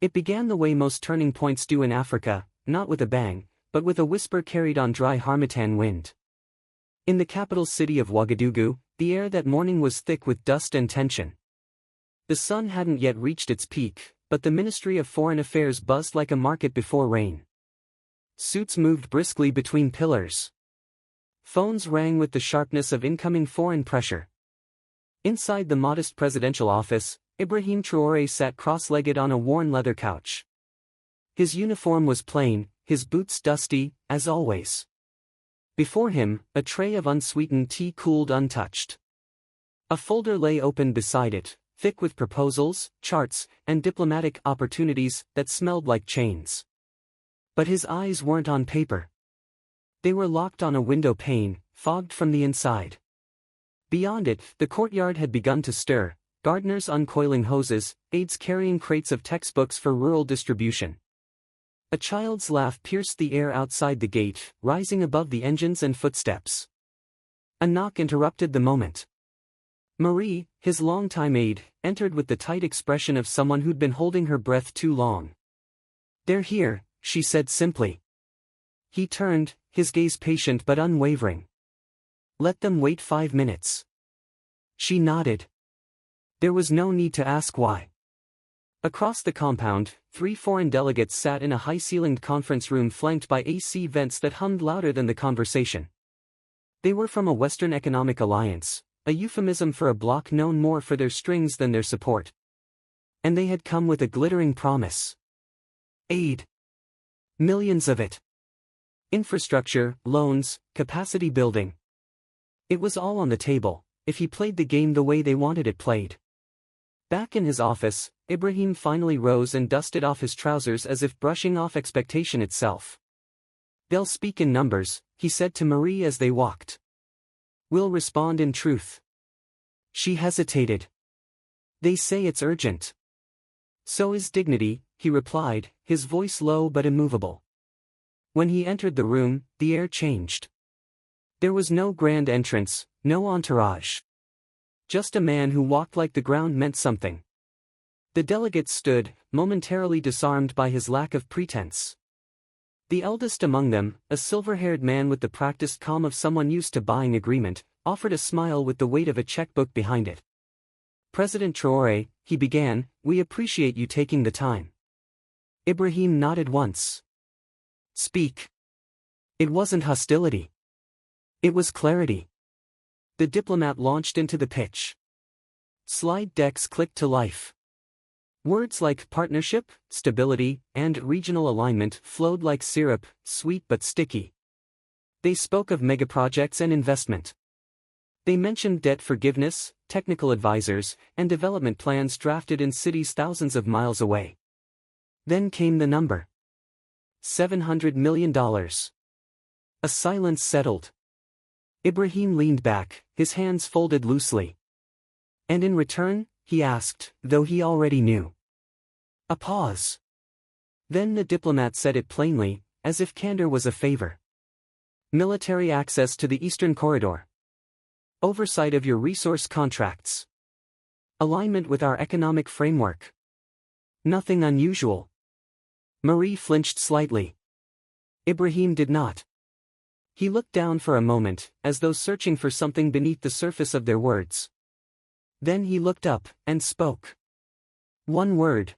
It began the way most turning points do in Africa, not with a bang, but with a whisper carried on dry harmattan wind. In the capital city of Ouagadougou, the air that morning was thick with dust and tension. The sun hadn't yet reached its peak, but the Ministry of Foreign Affairs buzzed like a market before rain. Suits moved briskly between pillars. Phones rang with the sharpness of incoming foreign pressure. Inside the modest presidential office, Ibrahim Traoré sat cross-legged on a worn leather couch. His uniform was plain, his boots dusty, as always. Before him, a tray of unsweetened tea cooled untouched. A folder lay open beside it, thick with proposals, charts, and diplomatic opportunities that smelled like chains. But his eyes weren't on paper. They were locked on a window pane, fogged from the inside. Beyond it, the courtyard had begun to stir, gardeners uncoiling hoses, aides carrying crates of textbooks for rural distribution. A child's laugh pierced the air outside the gate, rising above the engines and footsteps. A knock interrupted the moment. Marie, his longtime aide, entered with the tight expression of someone who'd been holding her breath too long. "They're here," she said simply. He turned, his gaze patient but unwavering. "Let them wait 5 minutes." She nodded. There was no need to ask why. Across the compound, 3 foreign delegates sat in a high-ceilinged conference room flanked by AC vents that hummed louder than the conversation. They were from a Western Economic Alliance, a euphemism for a bloc known more for their strings than their support. And they had come with a glittering promise. Aid. Millions of it. Infrastructure, loans, capacity building. It was all on the table, if he played the game the way they wanted it played. Back in his office, Ibrahim finally rose and dusted off his trousers as if brushing off expectation itself. "They'll speak in numbers," he said to Marie as they walked. "We'll respond in truth." She hesitated. "They say it's urgent." "So is dignity," he replied, his voice low but immovable. When he entered the room, the air changed. There was no grand entrance, no entourage. Just a man who walked like the ground meant something. The delegates stood, momentarily disarmed by his lack of pretense. The eldest among them, a silver-haired man with the practiced calm of someone used to buying agreement, offered a smile with the weight of a checkbook behind it. "President Traoré," he began, "we appreciate you taking the time." Ibrahim nodded once. "Speak." It wasn't hostility. It was clarity. The diplomat launched into the pitch. Slide decks clicked to life. Words like partnership, stability, and regional alignment flowed like syrup, sweet but sticky. They spoke of megaprojects and investment. They mentioned debt forgiveness, technical advisors, and development plans drafted in cities thousands of miles away. Then came the number. $700 million. A silence settled. Ibrahim leaned back, his hands folded loosely. "And in return?" he asked, though he already knew. A pause. Then the diplomat said it plainly, as if candor was a favor. "Military access to the Eastern Corridor. Oversight of your resource contracts. Alignment with our economic framework. Nothing unusual." Marie flinched slightly. Ibrahim did not. He looked down for a moment, as though searching for something beneath the surface of their words. Then he looked up, and spoke. One word.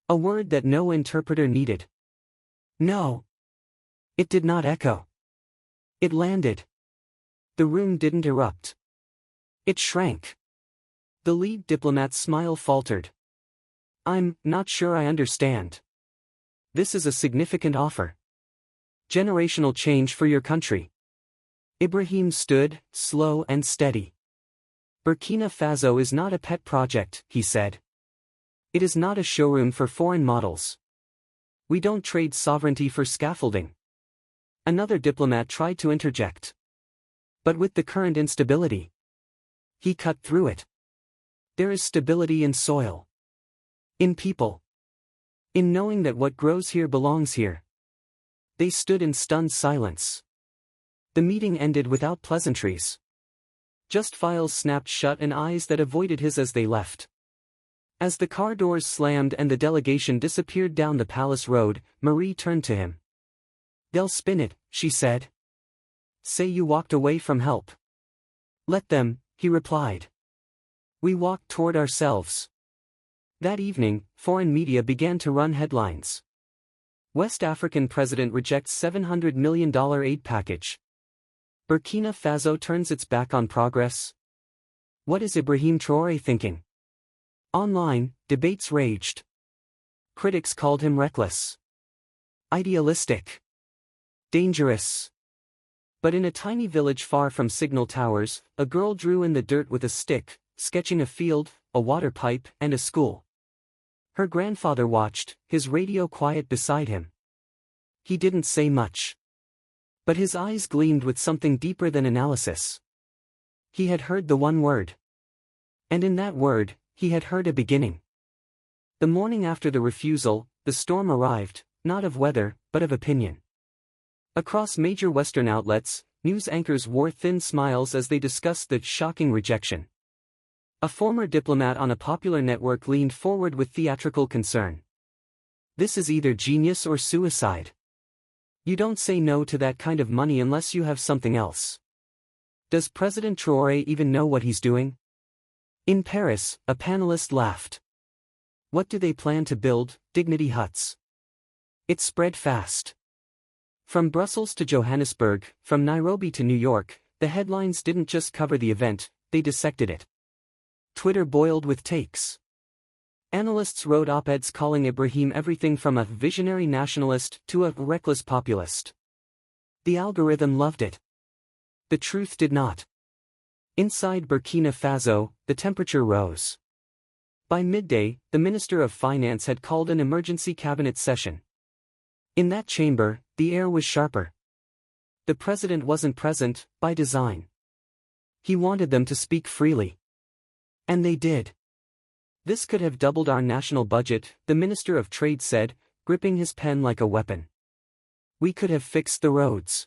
A word that no interpreter needed. No. It did not echo. It landed. The room didn't erupt. It shrank. The lead diplomat's smile faltered. "I'm not sure I understand. This is a significant offer. Generational change for your country." Ibrahim stood, slow and steady. "Burkina Faso is not a pet project," he said. "It is not a showroom for foreign models. We don't trade sovereignty for scaffolding." Another diplomat tried to interject. "But with the current instability." He cut through it. "There is stability in soil. In people. In knowing that what grows here belongs here." They stood in stunned silence. The meeting ended without pleasantries. Just files snapped shut and eyes that avoided his as they left. As the car doors slammed and the delegation disappeared down the palace road, Marie turned to him. "They'll spin it," she said. "Say you walked away from help." "Let them," he replied. We walked toward ourselves. That evening, foreign media began to run headlines. West African president rejects $700 million aid package. Burkina Faso turns its back on progress. What is Ibrahim Traoré thinking? Online, debates raged. Critics called him reckless, idealistic, dangerous. But in a tiny village far from signal towers, a girl drew in the dirt with a stick, sketching a field, a water pipe, and a school. Her grandfather watched, his radio quiet beside him. He didn't say much. But his eyes gleamed with something deeper than analysis. He had heard the one word. And in that word, he had heard a beginning. The morning after the refusal, the storm arrived, not of weather, but of opinion. Across major Western outlets, news anchors wore thin smiles as they discussed the shocking rejection. A former diplomat on a popular network leaned forward with theatrical concern. "This is either genius or suicide. You don't say no to that kind of money unless you have something else. Does President Traoré even know what he's doing?" In Paris, a panelist laughed. "What do they plan to build, dignity huts?" It spread fast. From Brussels to Johannesburg, from Nairobi to New York, the headlines didn't just cover the event, they dissected it. Twitter boiled with takes. Analysts wrote op-eds calling Ibrahim everything from a visionary nationalist to a reckless populist. The algorithm loved it. The truth did not. Inside Burkina Faso, the temperature rose. By midday, the Minister of Finance had called an emergency cabinet session. In that chamber, the air was sharper. The president wasn't present, by design. He wanted them to speak freely. And they did. "This could have doubled our national budget," the Minister of Trade said, gripping his pen like a weapon. "We could have fixed the roads.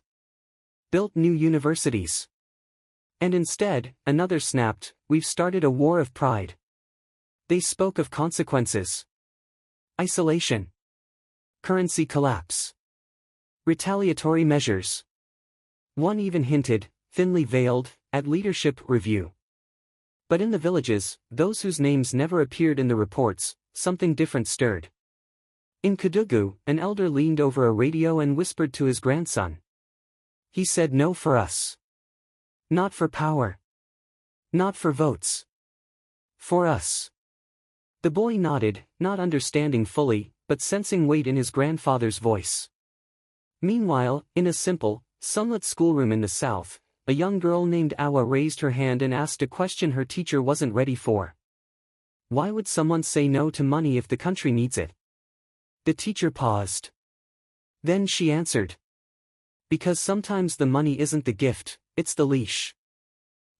Built new universities. And instead," another snapped, "we've started a war of pride." They spoke of consequences. Isolation. Currency collapse. Retaliatory measures. One even hinted, thinly veiled, at leadership review. But in the villages, those whose names never appeared in the reports, something different stirred. In Kédougou, an elder leaned over a radio and whispered to his grandson. He said, "No for us. Not for power. Not for votes. For us." The boy nodded, not understanding fully, but sensing weight in his grandfather's voice. Meanwhile, in a simple, sunlit schoolroom in the south, a young girl named Awa raised her hand and asked a question her teacher wasn't ready for. Why would someone say no to money if the country needs it? The teacher paused. Then she answered. Because sometimes the money isn't the gift, it's the leash.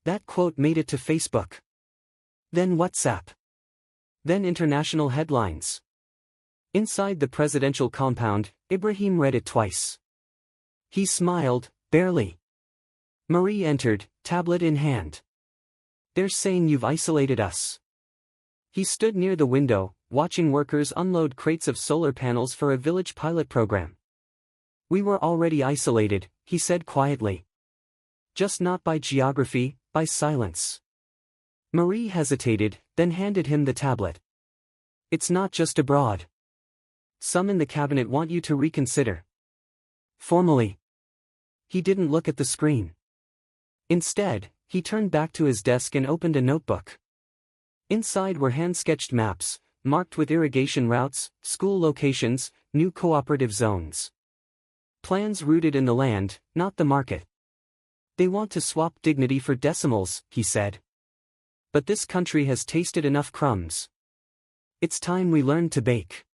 That quote made it to Facebook. Then WhatsApp. Then international headlines. Inside the presidential compound, Ibrahim read it twice. He smiled, barely. Marie entered, tablet in hand. "They're saying you've isolated us." He stood near the window, watching workers unload crates of solar panels for a village pilot program. "We were already isolated," he said quietly. "Just not by geography, by silence." Marie hesitated, then handed him the tablet. "It's not just abroad. Some in the cabinet want you to reconsider." Formally. He didn't look at the screen. Instead, he turned back to his desk and opened a notebook. Inside were hand-sketched maps, marked with irrigation routes, school locations, new cooperative zones. Plans rooted in the land, not the market. "They want to swap dignity for decimals," he said. "But this country has tasted enough crumbs. It's time we learned to bake."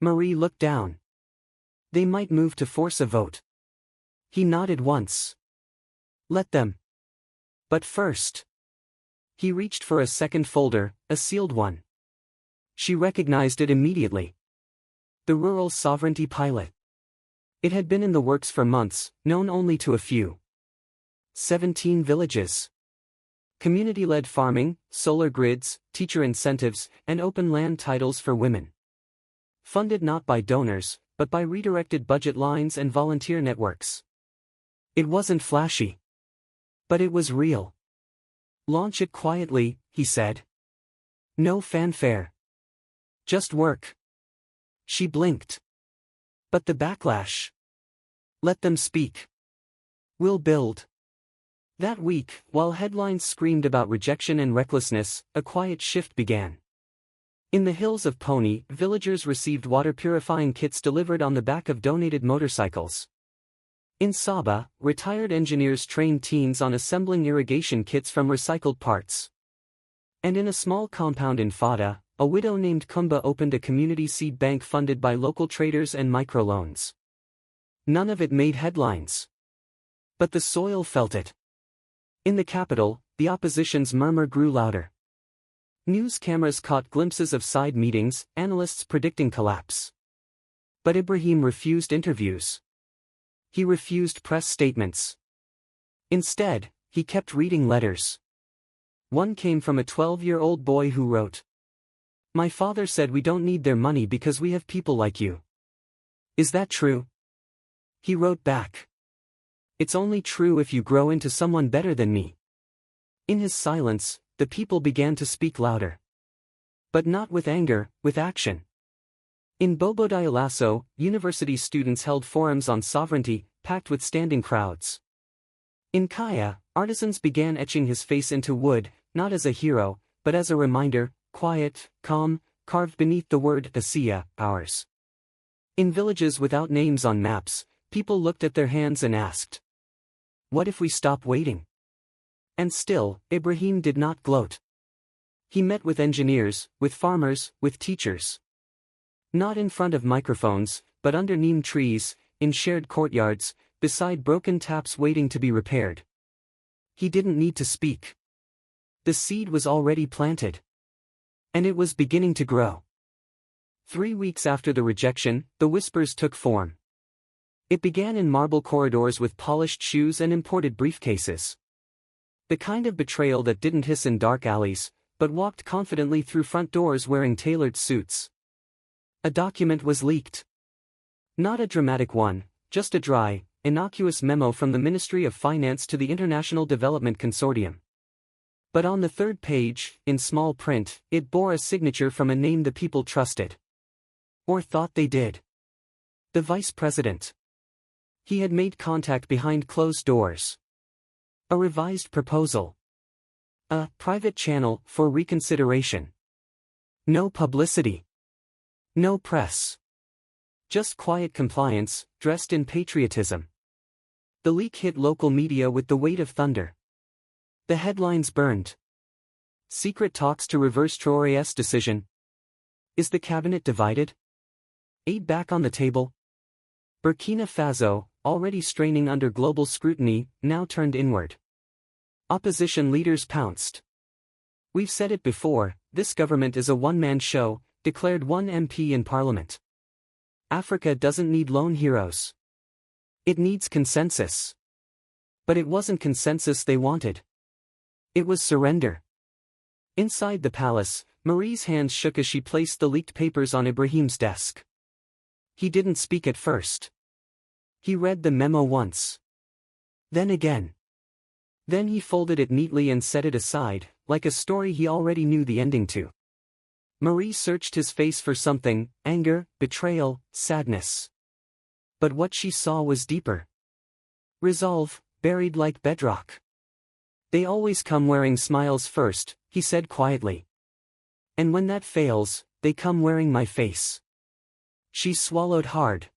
Marie looked down. "They might move to force a vote." He nodded once. "Let them. But first." He reached for a second folder, a sealed one. She recognized it immediately. The Rural Sovereignty Pilot. It had been in the works for months, known only to a few. 17 villages. Community-led farming, solar grids, teacher incentives, and open land titles for women. Funded not by donors, but by redirected budget lines and volunteer networks. It wasn't flashy. But it was real. Launch it quietly, he said. No fanfare. Just work. She blinked. But the backlash. Let them speak. We'll build. That week, while headlines screamed about rejection and recklessness, a quiet shift began. In the hills of Pony, villagers received water-purifying kits delivered on the back of donated motorcycles. In Saba, retired engineers trained teens on assembling irrigation kits from recycled parts. And in a small compound in Fada, a widow named Kumba opened a community seed bank funded by local traders and microloans. None of it made headlines. But the soil felt it. In the capital, the opposition's murmur grew louder. News cameras caught glimpses of side meetings, analysts predicting collapse. But Ibrahim refused interviews. He refused press statements. Instead, he kept reading letters. One came from a 12-year-old boy who wrote, "My father said we don't need their money because we have people like you. Is that true?" He wrote back, "It's only true if you grow into someone better than me." In his silence, the people began to speak louder. But not with anger, with action. In Bobo Dioulasso, university students held forums on sovereignty, packed with standing crowds. In Kaya, artisans began etching his face into wood, not as a hero, but as a reminder, quiet, calm, carved beneath the word Asiya, ours. In villages without names on maps, people looked at their hands and asked, "What if we stop waiting?" And still, Ibrahim did not gloat. He met with engineers, with farmers, with teachers. Not in front of microphones, but under neem trees, in shared courtyards, beside broken taps waiting to be repaired. He didn't need to speak. The seed was already planted. And it was beginning to grow. 3 weeks after the rejection, the whispers took form. It began in marble corridors with polished shoes and imported briefcases. The kind of betrayal that didn't hiss in dark alleys, but walked confidently through front doors wearing tailored suits. A document was leaked. Not a dramatic one, just a dry, innocuous memo from the Ministry of Finance to the International Development Consortium. But on the third page, in small print, it bore a signature from a name the people trusted. Or thought they did. The Vice President. He had made contact behind closed doors. A revised proposal. A private channel for reconsideration. No publicity. No press. Just quiet compliance, dressed in patriotism. The leak hit local media with the weight of thunder. The headlines burned. Secret talks to reverse Traoré's decision. Is the cabinet divided? Aid back on the table? Burkina Faso, already straining under global scrutiny, now turned inward. Opposition leaders pounced. We've said it before, this government is a one-man show, declared one MP in parliament. Africa doesn't need lone heroes. It needs consensus. But it wasn't consensus they wanted. It was surrender. Inside the palace, Marie's hands shook as she placed the leaked papers on Ibrahim's desk. He didn't speak at first. He read the memo once. Then again. Then he folded it neatly and set it aside, like a story he already knew the ending to. Marie searched his face for something, anger, betrayal, sadness. But what she saw was deeper. Resolve, buried like bedrock. They always come wearing smiles first, he said quietly. And when that fails, they come wearing my face. She swallowed hard.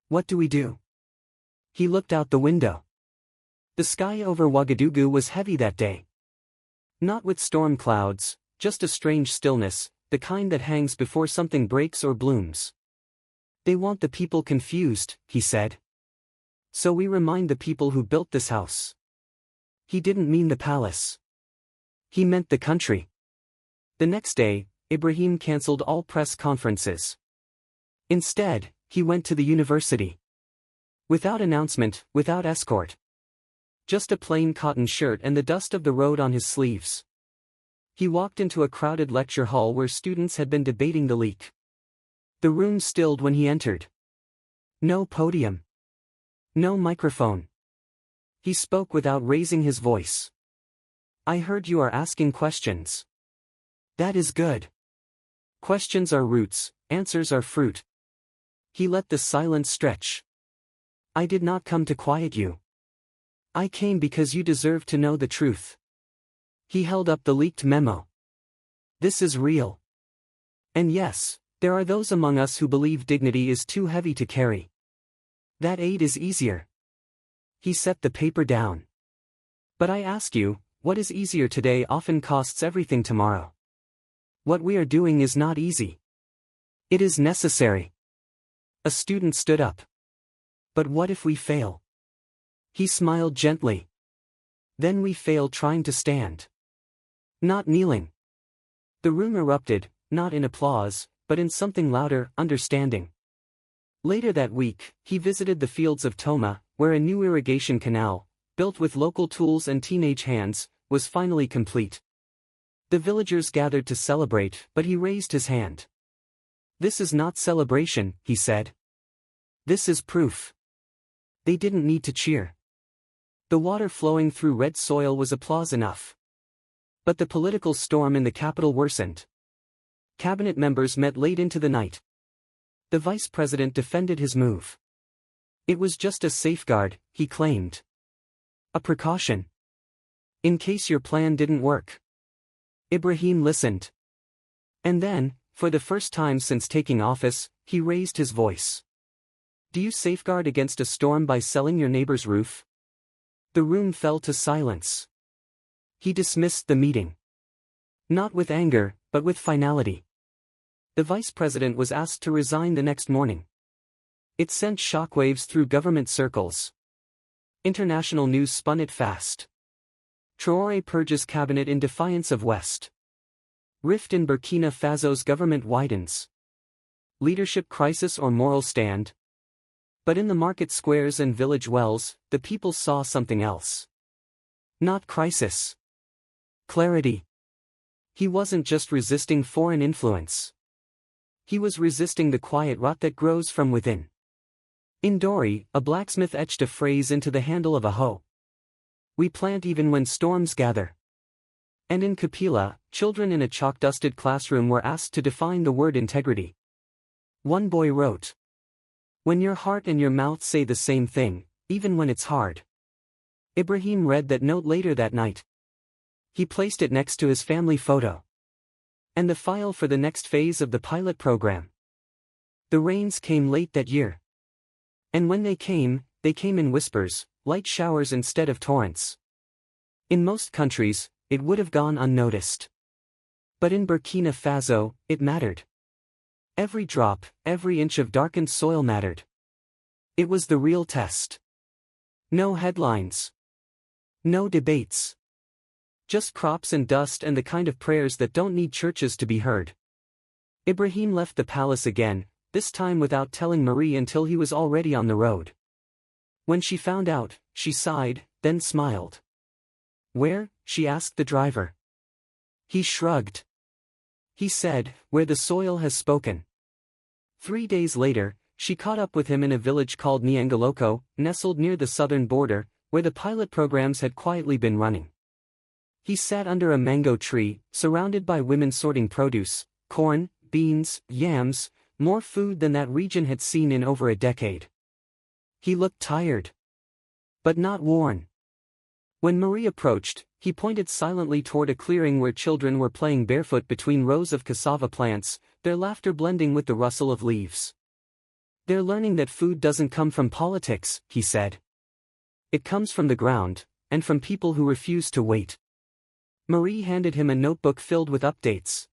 What do we do? He looked out the window. The sky over Ouagadougou was heavy that day. Not with storm clouds, just a strange stillness, the kind that hangs before something breaks or blooms. They want the people confused, he said. So we remind the people who built this house. He didn't mean the palace. He meant the country. The next day, Ibrahim cancelled all press conferences. Instead, he went to the university. Without announcement, without escort. Just a plain cotton shirt and the dust of the road on his sleeves. He walked into a crowded lecture hall where students had been debating the leak. The room stilled when he entered. No podium. No microphone. He spoke without raising his voice. I heard you are asking questions. That is good. Questions are roots, answers are fruit. He let the silence stretch. I did not come to quiet you. I came because you deserve to know the truth. He held up the leaked memo. This is real. And yes, there are those among us who believe dignity is too heavy to carry. That aid is easier. He set the paper down. But I ask you, what is easier today often costs everything tomorrow. What we are doing is not easy. It is necessary. A student stood up. But what if we fail? He smiled gently. Then we fail trying to stand. Not kneeling. The room erupted, not in applause, but in something louder, understanding. Later that week, he visited the fields of Toma, where a new irrigation canal, built with local tools and teenage hands, was finally complete. The villagers gathered to celebrate, but he raised his hand. This is not celebration, he said. This is proof. They didn't need to cheer. The water flowing through red soil was applause enough. But the political storm in the capital worsened. Cabinet members met late into the night. The vice president defended his move. It was just a safeguard, he claimed. A precaution. In case your plan didn't work. Ibrahim listened. And then, for the first time since taking office, he raised his voice. Do you safeguard against a storm by selling your neighbor's roof? The room fell to silence. He dismissed the meeting. Not with anger, but with finality. The vice president was asked to resign the next morning. It sent shockwaves through government circles. International news spun it fast. Traoré purges cabinet in defiance of West. Rift in Burkina Faso's government widens. Leadership crisis or moral stand? But in the market squares and village wells, the people saw something else. Not crisis. Clarity. He wasn't just resisting foreign influence. He was resisting the quiet rot that grows from within. In Dori, a blacksmith etched a phrase into the handle of a hoe. We plant even when storms gather. And in Kapila, children in a chalk-dusted classroom were asked to define the word integrity. One boy wrote, when your heart and your mouth say the same thing, even when it's hard. Ibrahim read that note later that night. He placed it next to his family photo. And the file for the next phase of the pilot program. The rains came late that year. And when they came in whispers, light showers instead of torrents. In most countries, it would have gone unnoticed. But in Burkina Faso, it mattered. Every drop, every inch of darkened soil mattered. It was the real test. No headlines. No debates. Just crops and dust and the kind of prayers that don't need churches to be heard. Ibrahim left the palace again, this time without telling Marie until he was already on the road. When she found out, she sighed, then smiled. Where? She asked the driver. He shrugged. He said, where the soil has spoken. 3 days later, she caught up with him in a village called Nyangaloko, nestled near the southern border, where the pilot programs had quietly been running. He sat under a mango tree, surrounded by women sorting produce, corn, beans, yams, more food than that region had seen in over a decade. He looked tired. But not worn. When Marie approached, he pointed silently toward a clearing where children were playing barefoot between rows of cassava plants, their laughter blending with the rustle of leaves. They're learning that food doesn't come from politics, he said. It comes from the ground, and from people who refuse to wait. Marie handed him a notebook filled with updates.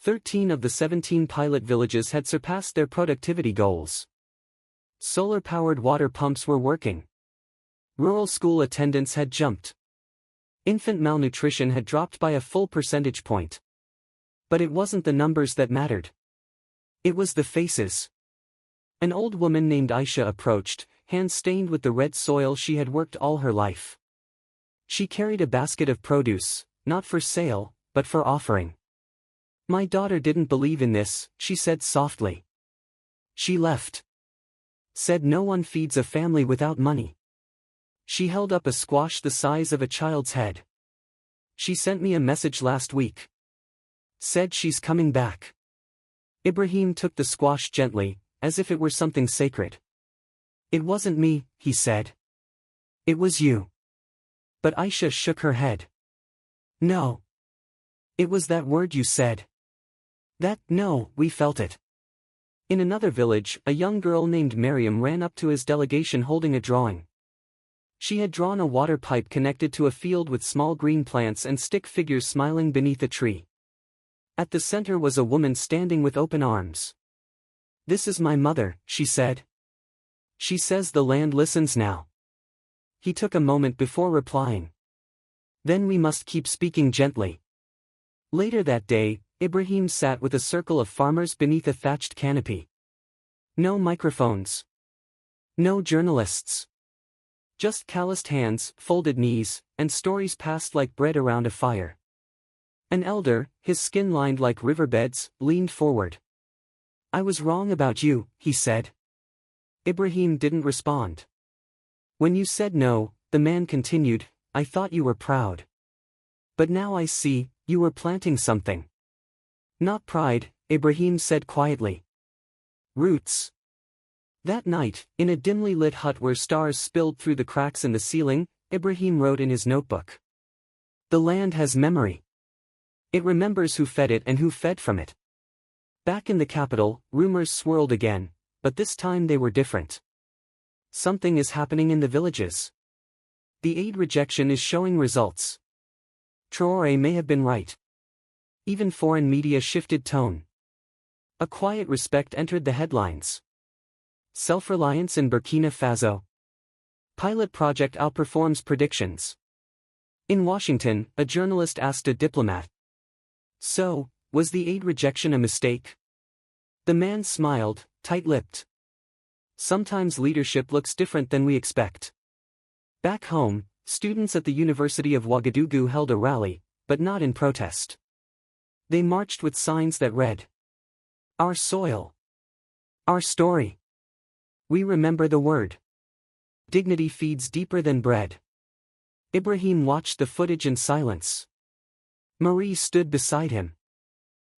13 of the 17 pilot villages had surpassed their productivity goals. Solar-powered water pumps were working. Rural school attendance had jumped. Infant malnutrition had dropped by a full percentage point. But it wasn't the numbers that mattered. It was the faces. An old woman named Aisha approached, hands stained with the red soil she had worked all her life. She carried a basket of produce, not for sale, but for offering. My daughter didn't believe in this, she said softly. She left. Said no one feeds a family without money. She held up a squash the size of a child's head. She sent me a message last week. Said she's coming back. Ibrahim took the squash gently, as if it were something sacred. It wasn't me, he said. It was you. But Aisha shook her head. No. It was that word you said. No, we felt it. In another village, a young girl named Miriam ran up to his delegation holding a drawing. She had drawn a water pipe connected to a field with small green plants and stick figures smiling beneath a tree. At the center was a woman standing with open arms. This is my mother, she said. She says the land listens now. He took a moment before replying. Then we must keep speaking gently. Later that day, Ibrahim sat with a circle of farmers beneath a thatched canopy. No microphones. No journalists. Just calloused hands, folded knees, and stories passed like bread around a fire. An elder, his skin lined like riverbeds, leaned forward. I was wrong about you, he said. Ibrahim didn't respond. When you said no, the man continued, I thought you were proud. But now I see, you were planting something. Not pride, Ibrahim said quietly. Roots. That night, in a dimly lit hut where stars spilled through the cracks in the ceiling, Ibrahim wrote in his notebook. The land has memory. It remembers who fed it and who fed from it. Back in the capital, rumors swirled again, but this time they were different. Something is happening in the villages. The aid rejection is showing results. Traoré may have been right. Even foreign media shifted tone. A quiet respect entered the headlines. Self-reliance in Burkina Faso. Pilot project outperforms predictions. In Washington, a journalist asked a diplomat. So, was the aid rejection a mistake? The man smiled, tight-lipped. Sometimes leadership looks different than we expect. Back home, students at the University of Ouagadougou held a rally, but not in protest. They marched with signs that read, Our soil. Our story. We remember the word. Dignity feeds deeper than bread. Ibrahim watched the footage in silence. Marie stood beside him.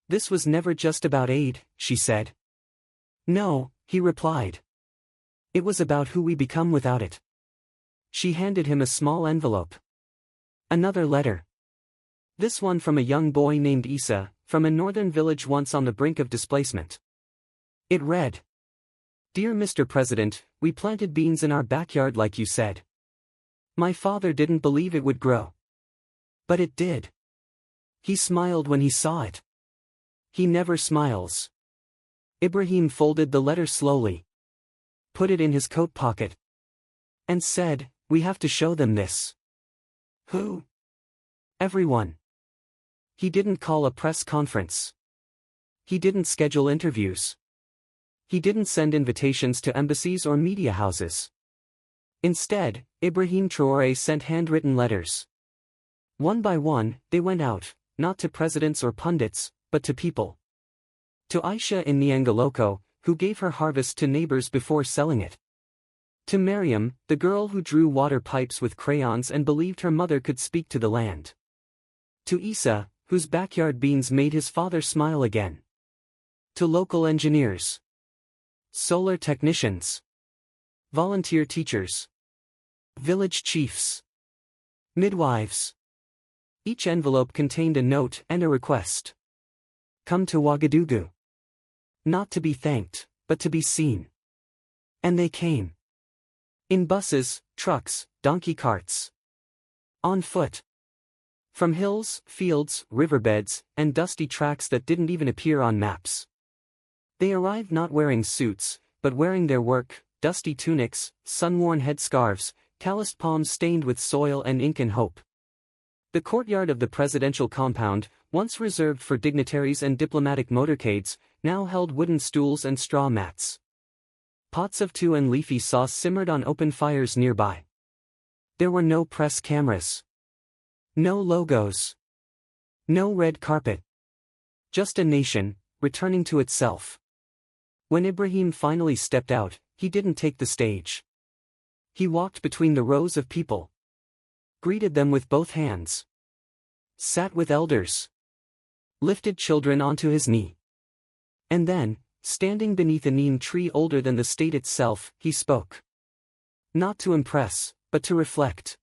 This was never just about aid, she said. No, he replied. It was about who we become without it. She handed him a small envelope. Another letter. This one from a young boy named Issa, from a northern village once on the brink of displacement. It read, Dear Mr. President, we planted beans in our backyard like you said. My father didn't believe it would grow. But it did. He smiled when he saw it. He never smiles. Ibrahim folded the letter slowly. Put it in his coat pocket. And said, We have to show them this. Who? Everyone. He didn't call a press conference. He didn't schedule interviews. He didn't send invitations to embassies or media houses. Instead, Ibrahim Traoré sent handwritten letters. One by one, they went out, not to presidents or pundits, but to people. To Aisha in Niangaloko, who gave her harvest to neighbors before selling it. To Miriam, the girl who drew water pipes with crayons and believed her mother could speak to the land. To Issa, whose backyard beans made his father smile again. To local engineers. Solar technicians. Volunteer teachers. Village chiefs. Midwives. Each envelope contained a note and a request. Come to Ouagadougou. Not to be thanked, but to be seen. And they came. In buses, trucks, donkey carts. On foot. From hills, fields, riverbeds, and dusty tracks that didn't even appear on maps. They arrived not wearing suits, but wearing their work, dusty tunics, sun-worn headscarves, calloused palms stained with soil and ink and hope. The courtyard of the presidential compound, once reserved for dignitaries and diplomatic motorcades, now held wooden stools and straw mats. Pots of stew and leafy sauce simmered on open fires nearby. There were no press cameras. No logos. No red carpet. Just a nation, returning to itself. When Ibrahim finally stepped out, he didn't take the stage. He walked between the rows of people. Greeted them with both hands. Sat with elders. Lifted children onto his knee. And then, standing beneath a neem tree older than the state itself, he spoke. Not to impress, but to reflect.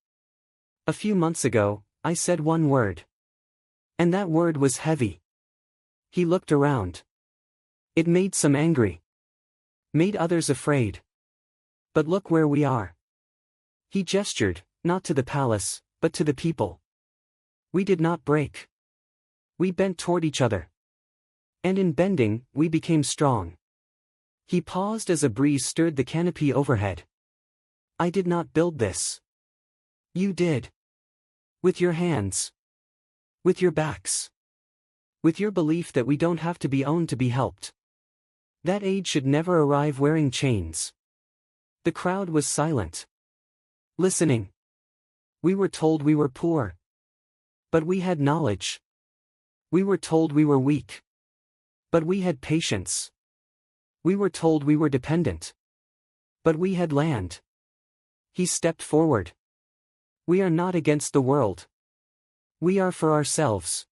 A few months ago, I said one word. And that word was heavy. He looked around. It made some angry. Made others afraid. But look where we are. He gestured, not to the palace, but to the people. We did not break. We bent toward each other. And in bending, we became strong. He paused as a breeze stirred the canopy overhead. I did not build this. You did. With your hands. With your backs. With your belief that we don't have to be owned to be helped. That age should never arrive wearing chains. The crowd was silent. Listening. We were told we were poor. But we had knowledge. We were told we were weak. But we had patience. We were told we were dependent. But we had land. He stepped forward. We are not against the world. We are for ourselves.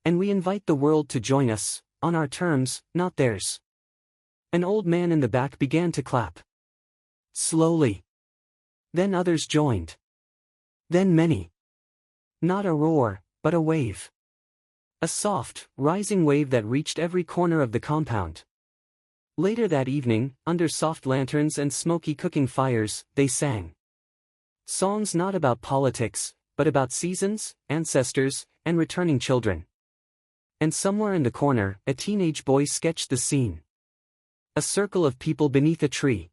And we invite the world to join us, on our terms, not theirs. An old man in the back began to clap. Slowly. Then others joined. Then many. Not a roar, but a wave. A soft, rising wave that reached every corner of the compound. Later that evening, under soft lanterns and smoky cooking fires, they sang. Songs not about politics, but about seasons, ancestors, and returning children. And somewhere in the corner, a teenage boy sketched the scene. A circle of people beneath a tree.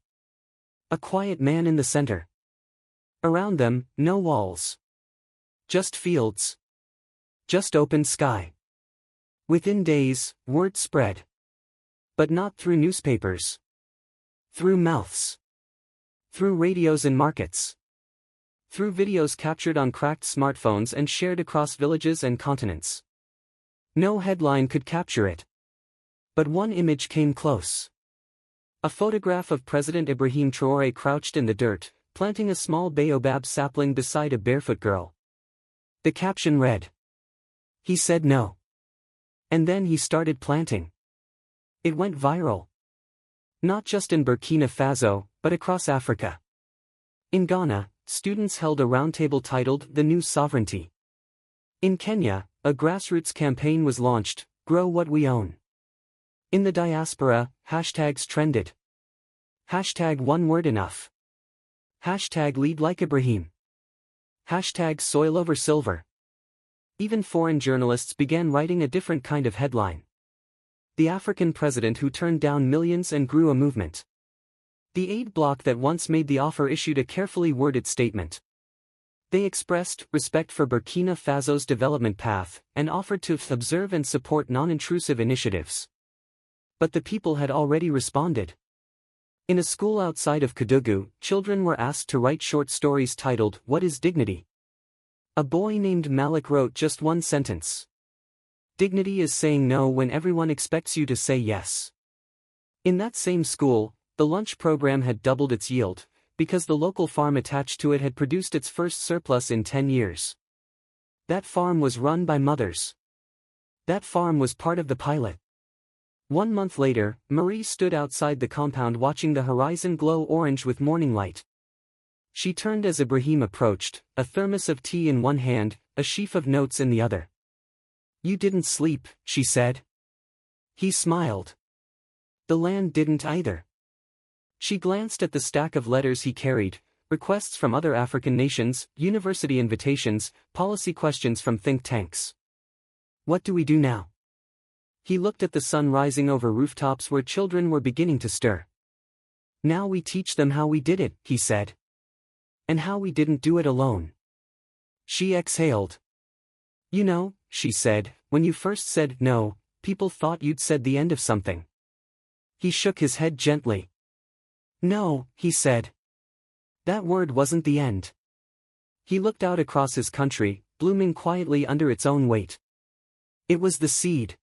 A quiet man in the center. Around them, no walls. Just fields. Just open sky. Within days, word spread. But not through newspapers. Through mouths. Through radios and markets. Through videos captured on cracked smartphones and shared across villages and continents. No headline could capture it. But one image came close. A photograph of President Ibrahim Traoré crouched in the dirt, planting a small baobab sapling beside a barefoot girl. The caption read. He said no. And then he started planting. It went viral. Not just in Burkina Faso, but across Africa. In Ghana, students held a roundtable titled The New Sovereignty. In Kenya, a grassroots campaign was launched, Grow What We Own. In the diaspora, hashtags trended. Hashtag one word enough. Hashtag lead like Ibrahim. Hashtag soil over silver. Even foreign journalists began writing a different kind of headline. The African president who turned down millions and grew a movement. The aid bloc that once made the offer issued a carefully worded statement. They expressed respect for Burkina Faso's development path, and offered to observe and support non-intrusive initiatives. But the people had already responded. In a school outside of Kédougou, children were asked to write short stories titled, What is Dignity? A boy named Malik wrote just one sentence. Dignity is saying no when everyone expects you to say yes. In that same school, the lunch program had doubled its yield, because the local farm attached to it had produced its first surplus in 10 years. That farm was run by mothers. That farm was part of the pilot. 1 month later, Marie stood outside the compound watching the horizon glow orange with morning light. She turned as Ibrahim approached, a thermos of tea in one hand, a sheaf of notes in the other. You didn't sleep, she said. He smiled. The land didn't either. She glanced at the stack of letters he carried, requests from other African nations, university invitations, policy questions from think tanks. What do we do now? He looked at the sun rising over rooftops where children were beginning to stir. Now we teach them how we did it, he said. And how we didn't do it alone. She exhaled. You know, she said, when you first said no, people thought you'd said the end of something. He shook his head gently. No, he said. That word wasn't the end. He looked out across his country, blooming quietly under its own weight. It was the seed,